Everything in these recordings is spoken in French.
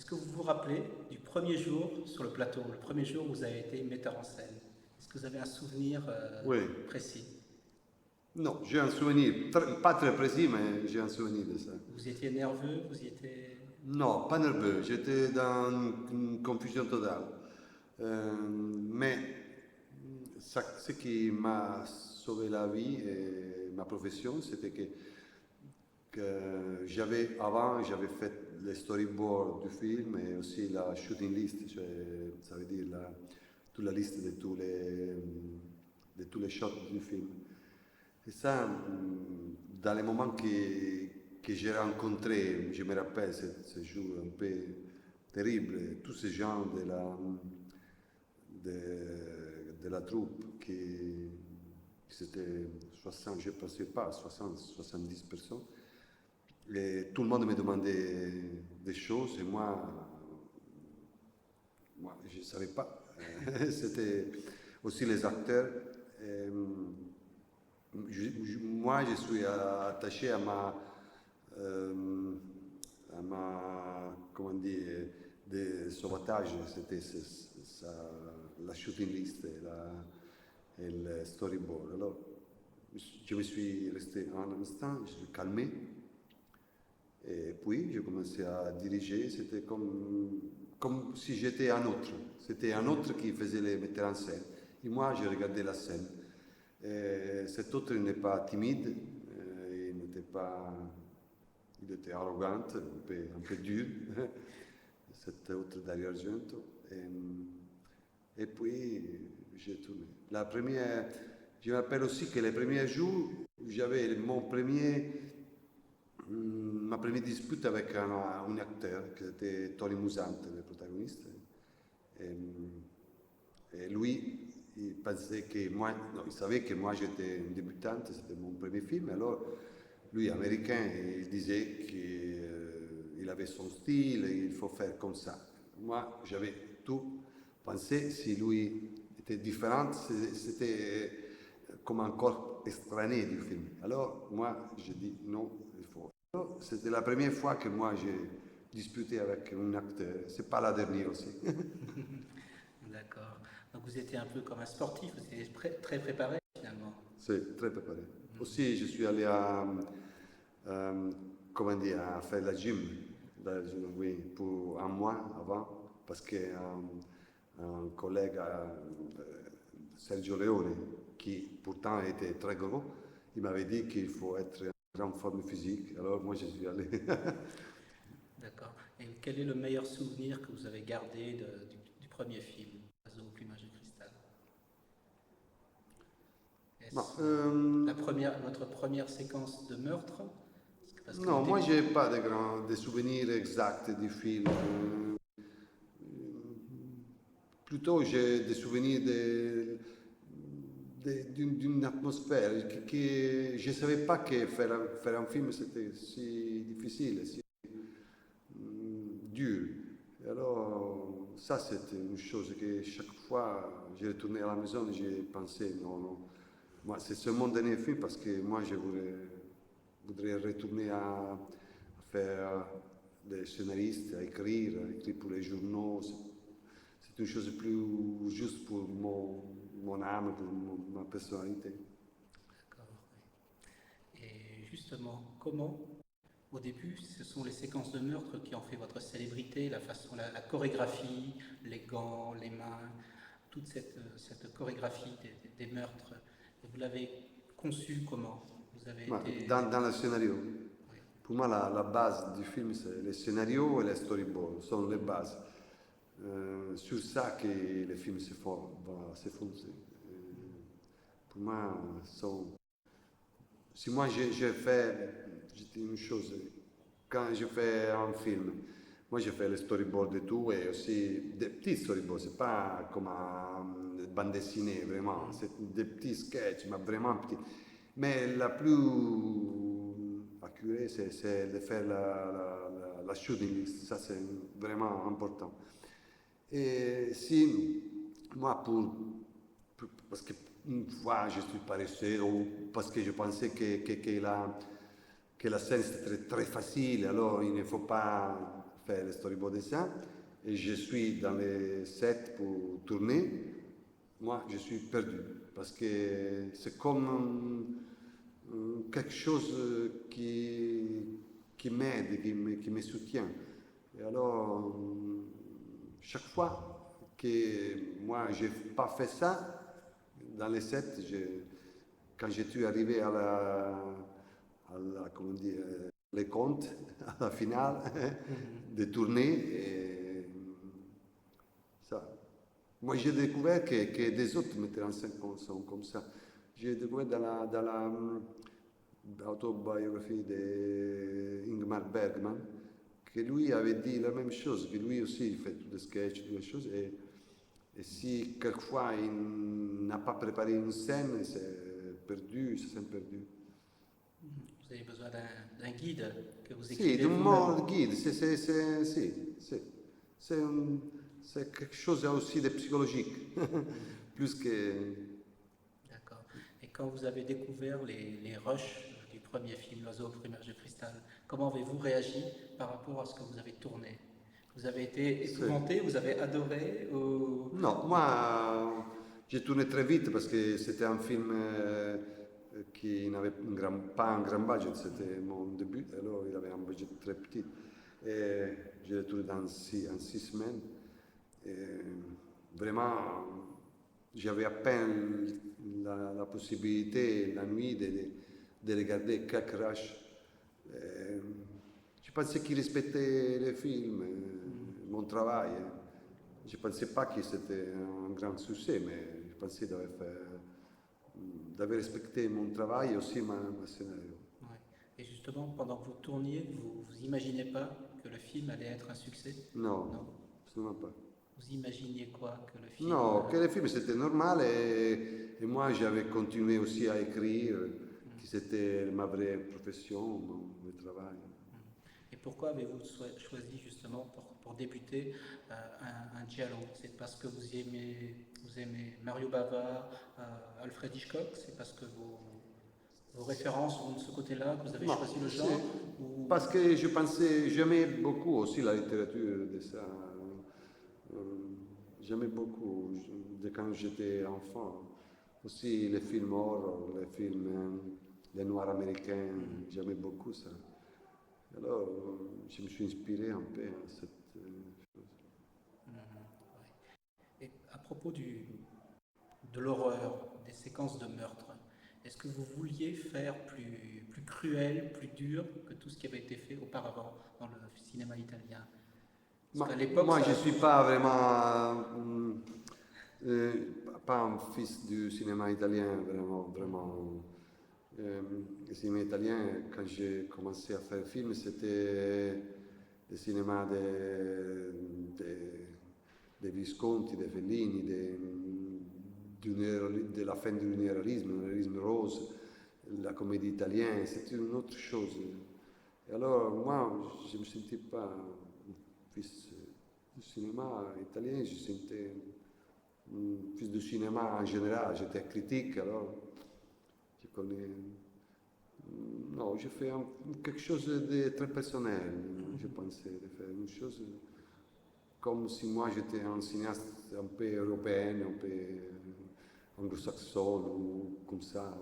que vous vous rappelez du premier jour sur le plateau, le premier jour où vous avez été metteur en scène? Est-ce que vous avez un souvenir Oui. précis? Non, j'ai un souvenir, pas très précis, mais j'ai un souvenir de ça. Vous étiez nerveux, vous y étiez... Non, pas nerveux, j'étais dans une confusion totale. Mais ce qui m'a sauvé la vie et ma profession, c'était que j'avais fait les storyboards du film et aussi la shooting list, ça veut dire toute la liste de tous les shots du film. Et ça, dans les moments que j'ai rencontrés, je me rappelle ce jour un peu terrible, tous ces gens de la troupe c'était 60, je ne pensais pas, 60, 70 personnes. Et tout le monde me demandait des choses et moi je ne savais pas. C'était aussi les acteurs. Et, moi, je suis attaché à ma comment dire, de sauvetage. C'était la shooting list et le storyboard. Alors, je me suis resté un instant, je suis calmé. Et puis, j'ai commencé à diriger. C'était comme si j'étais un autre. C'était un autre qui faisait les metteurs en scène. Et moi, je regardais la scène. Et cet autre n'est pas timide, il était arrogant, un peu dur, cet autre Dario Argento. Et puis, j'ai tourné. Je me rappelle aussi que les premiers jours, j'avais ma première dispute avec un acteur, qui était Tony Musante, le protagoniste. Et lui, il pensait que moi, non, il savait que moi j'étais une débutante, c'était mon premier film, alors lui, américain, il disait qu'il avait son style, il faut faire comme ça. Moi, j'avais tout pensé, si lui était différent, c'était comme un corps extrané du film. Alors, moi, j'ai dit non, il faut. C'était la première fois que moi j'ai disputé avec un acteur, c'est pas la dernière aussi. D'accord. Donc vous étiez un peu comme un sportif, vous étiez très préparé finalement. C'est très préparé. Aussi, je suis allé comment dire, à faire la gym, oui, pour un mois avant, parce qu'un collègue, Sergio Leone, qui pourtant était très gros, il m'avait dit qu'il faut être en grande forme physique. Alors moi, je suis allé. D'accord. Et quel est le meilleur souvenir que vous avez gardé du premier film, Oiseau au plumage de cristal? Votre première séquence de meurtre? Non, moi, je n'ai pas de souvenirs exacts du film. Plutôt, j'ai des souvenirs d'une atmosphère que je ne savais pas que faire un film c'était si difficile, si dur. Et alors, ça c'était une chose que chaque fois je retournais à la maison, j'ai pensé, non, non, moi c'est seulement dernier film parce que moi je voudrais retourner à faire des scénaristes, à écrire pour les journaux. C'est une chose plus juste pour mon âme, pour ma personnalité. D'accord. Oui. Et justement, comment, au début, ce sont les séquences de meurtre qui ont fait votre célébrité, la chorégraphie, les gants, les mains, toute cette chorégraphie des meurtres. Et vous l'avez conçue comment? Vous avez été... Dans le scénario. Oui. Pour moi, la base du film, c'est le scénario et les storyboards, sont les bases. Sur ça que le film va s'effondrer. Pour moi, si moi j'ai dis une chose, quand je fais un film, moi je fais le storyboard et tout, et aussi des petits storyboards, c'est pas comme une bande dessinée vraiment, c'est des petits sketchs, mais vraiment petits. Mais la plus accurée, c'est de faire la shooting list, ça c'est vraiment important. Et si, moi, parce qu'une fois je suis paresseux, ou parce que je pensais que la scène c'était très, très facile, alors il ne faut pas faire le storyboard de ça. Et je suis dans les sets pour tourner. Moi, je suis perdu. Parce que c'est comme quelque chose qui m'aide, qui me soutient. Et alors, chaque fois que moi, je n'ai pas fait ça, dans les sets, quand je suis arrivé comment dire, les comptes, à la finale, de tourner, et ça. Moi, j'ai découvert que des autres metteurs en scène sont comme ça. J'ai découvert dans la autobiographie d'Ingmar Bergman que lui avait dit la même chose, que lui aussi il fait tous des sketchs, toutes les choses, et si quelquefois il n'a pas préparé une scène, il s'est perdu, il se sent perdu. Vous avez besoin d'un guide que vous Si, écrivez d'un vous-même. bon guide, c'est quelque chose aussi de psychologique, plus que... D'accord. Et quand vous avez découvert les rushs du premier film, L'oiseau au plumage de cristal, comment avez-vous réagi par rapport à ce que vous avez tourné? Vous avez été épouvanté, vous avez adoré ou... Non, moi, j'ai tourné très vite parce que c'était un film qui n'avait pas un grand budget, c'était mon début, alors il avait un budget très petit. Et je l'ai tourné en 6 semaines. Et vraiment, j'avais à peine la possibilité la nuit de regarder quelques rushs. Et je pensais qu'il respectait les films, mon travail. Je ne pensais pas que c'était un grand succès, mais je pensais d'avoir respecté mon travail et aussi ma scénario. Ouais. Et justement, pendant que vous tourniez, vous imaginez pas que le film allait être un succès? Non, Non. absolument pas. Vous imaginiez quoi? Que le film... Non, que le film c'était normal et moi j'avais continué aussi à écrire, que c'était ma vraie profession, mon travail. Et pourquoi avez-vous choisi justement pour débuter un giallo? C'est parce que vous aimez Mario Bava, Alfred Hitchcock? C'est parce que vos références vont de ce côté-là que vous avez Non, choisi le genre? Ou... parce que j'aimais beaucoup aussi la littérature de ça. J'aimais beaucoup, de quand j'étais enfant. Aussi les films horror, les films les noirs américains, j'aimais beaucoup ça. Alors, je me suis inspiré un peu à cette chose. Ouais. Et à propos de l'horreur, des séquences de meurtre, est-ce que vous vouliez faire plus cruel, plus dur que tout ce qui avait été fait auparavant dans le cinéma italien? Parce qu'à l'époque, Moi, ça... je ne suis pas vraiment euh, pas un fils du cinéma italien, vraiment. Le cinéma italien, quand j'ai commencé à faire film, c'était le cinéma des Visconti, des Fellini, de la fin du néoréalisme rose, la comédie italienne, c'était une autre chose. Et alors, moi, je ne me sentais pas un fils du cinéma italien, je sentais un fils du cinéma en général. J'étais critique, alors je connais. Non, j'ai fait quelque chose de très personnel. Je pensais de faire une chose comme si moi j'étais un cinéaste un peu européen, un peu anglo-saxon ou comme ça.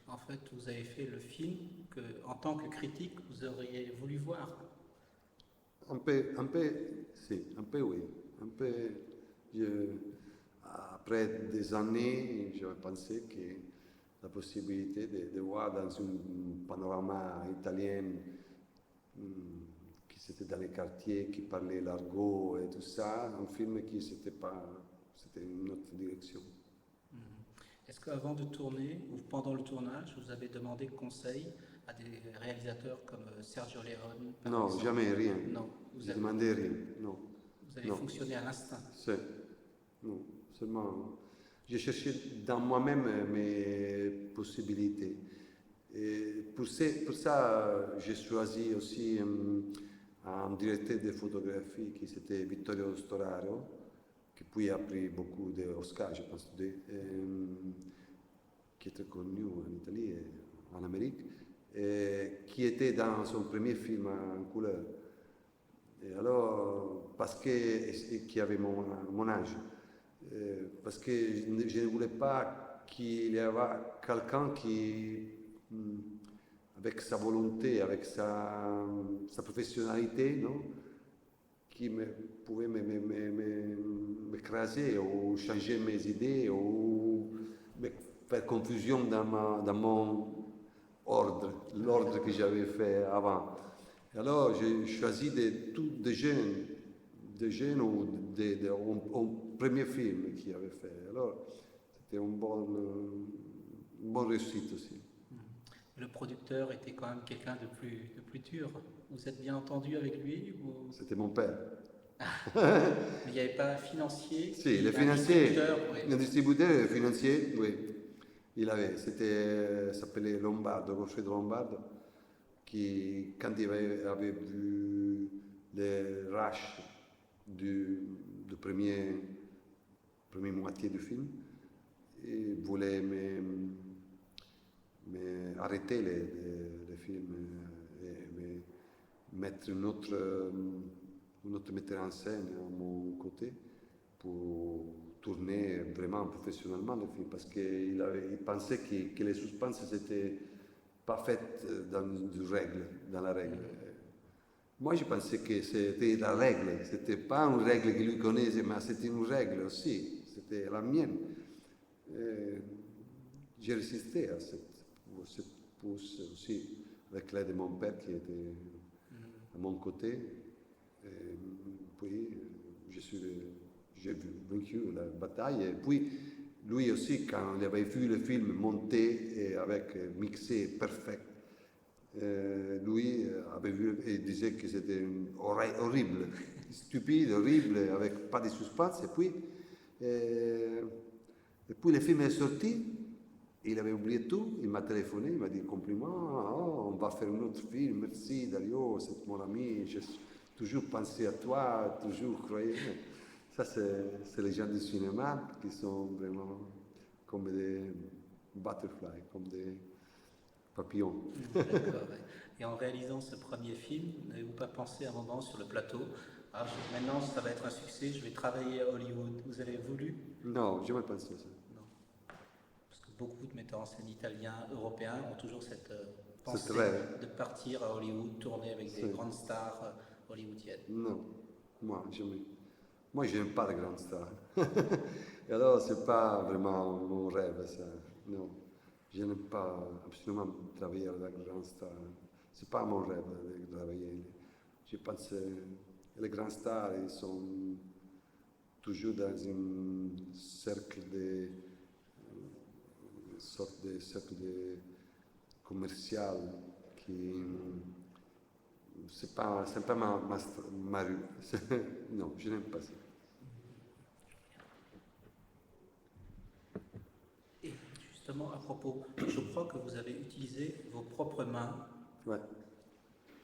En fait, vous avez fait le film que, en tant que critique, vous auriez voulu voir. Si, un peu oui. Un peu, je- après des années, j'avais pensé que la possibilité de voir dans un panorama italien qui c'était dans les quartiers, qui parlait l'argot et tout ça, un film qui c'était une autre direction. Est-ce qu'avant de tourner ou pendant le tournage, vous avez demandé conseil à des réalisateurs comme Sergio Leone, par Non, exemple? jamais rien. Non. J'ai demandé rien. Non. Vous avez Non. fonctionné à l'instinct. Non, seulement j'ai cherché dans moi-même mes possibilités. Et pour ça, j'ai choisi aussi un directeur de photographie qui c'était Vittorio Storaro, qui puis a pris beaucoup d'Oscars, je pense, qui est très connu en Italie et en Amérique. qui était dans son premier film en couleur. Et alors, parce que, qui avait mon âge, parce que je ne voulais pas qu'il y avait quelqu'un qui, avec sa volonté, avec sa professionnalité, non, qui pouvait m'écraser ou changer mes idées ou me faire confusion dans mon l'ordre que j'avais fait avant. Alors, j'ai choisi des jeunes ou un premier film qu'il avait fait. Alors, c'était une bonne réussite aussi. Le producteur était quand même quelqu'un de plus dur. Vous êtes bien entendu avec lui ou... C'était mon père. Mais il n'y avait pas un financier? Si, le financier, le distributeur et le financier, oui. Il avait, s'appelait Lombardo, Goffredo Lombardo, qui, quand il avait vu le rush de première moitié du film, il voulait arrêter les films et mettre un autre metteur en scène à mon côté pour tourner vraiment professionnellement le film parce qu'il pensait que les suspens n'étaient pas faites dans la règle. Moi, je pensais que c'était la règle, c'était pas une règle que lui connaissait, mais c'était une règle aussi, c'était la mienne. J'ai résisté à cette pousse aussi, avec l'aide de mon père qui était à mon côté. Et puis, j'ai vaincu la bataille. Et puis, lui aussi, quand il avait vu le film monter et avec mixé parfait, lui avait vu et disait que c'était horrible, stupide, horrible, avec pas de suspense. Et puis le film est sorti. Il avait oublié tout, il m'a téléphoné, il m'a dit compliment, on va faire un autre film, merci Dario, c'est mon ami, j'ai toujours pensé à toi, toujours croyé. Ça, c'est les gens du cinéma qui sont vraiment comme des butterflies, comme des papillons. D'accord. Et en réalisant ce premier film, n'avez-vous pas pensé à un moment sur le plateau, maintenant ça va être un succès, je vais travailler à Hollywood? Vous avez voulu? Non, je n'ai pas pensé à ça. Beaucoup de metteurs en scène italiens, européens ont toujours cette pensée de partir à Hollywood, tourner avec des grandes stars hollywoodiennes. Non, moi, jamais. Moi, je n'aime pas les grandes stars. Et alors, ce n'est pas vraiment mon rêve, ça. Non, je n'aime pas absolument travailler avec les grandes stars. Ce n'est pas mon rêve de travailler. Je pense que les grandes stars, ils sont toujours dans un cercle de sorte de cercle commercial qui c'est pas ma rue. Non, je n'aime pas ça. Et justement, à propos, je crois que vous avez utilisé vos propres mains. Ouais.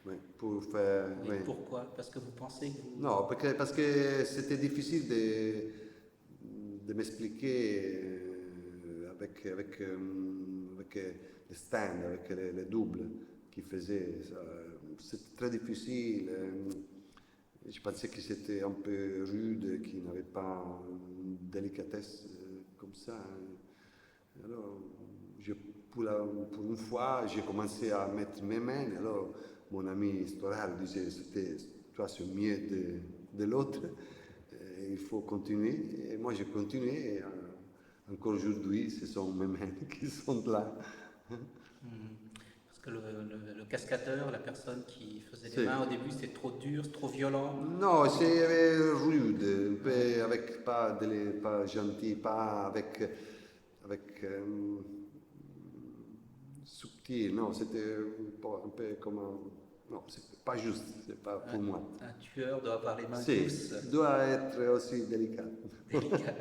Oui, pour faire. Oui, ouais. Pourquoi? Parce que vous pensez que vous... Non, parce que c'était difficile de m'expliquer avec les stands, avec les doubles qui faisaient. C'était très difficile. Je pensais que c'était un peu rude, qu'il n'avait pas une délicatesse comme ça. Alors, pour une fois, j'ai commencé à mettre mes mains. Alors, mon ami Storal disait toi, c'est mieux de l'autre. Il faut continuer. Et moi, j'ai continué. Et, encore aujourd'hui, ce sont mes mains qui sont là. Parce que le cascadeur, la personne qui faisait les mains au début, c'était trop dur, trop violent. Non, c'est rude, un peu avec pas gentil, pas avec subtil. Non, c'était un peu comme non, c'est pas juste, c'est pas pour moi. Un tueur doit avoir les mains douces. douces. Doit être aussi délicat. Délicat.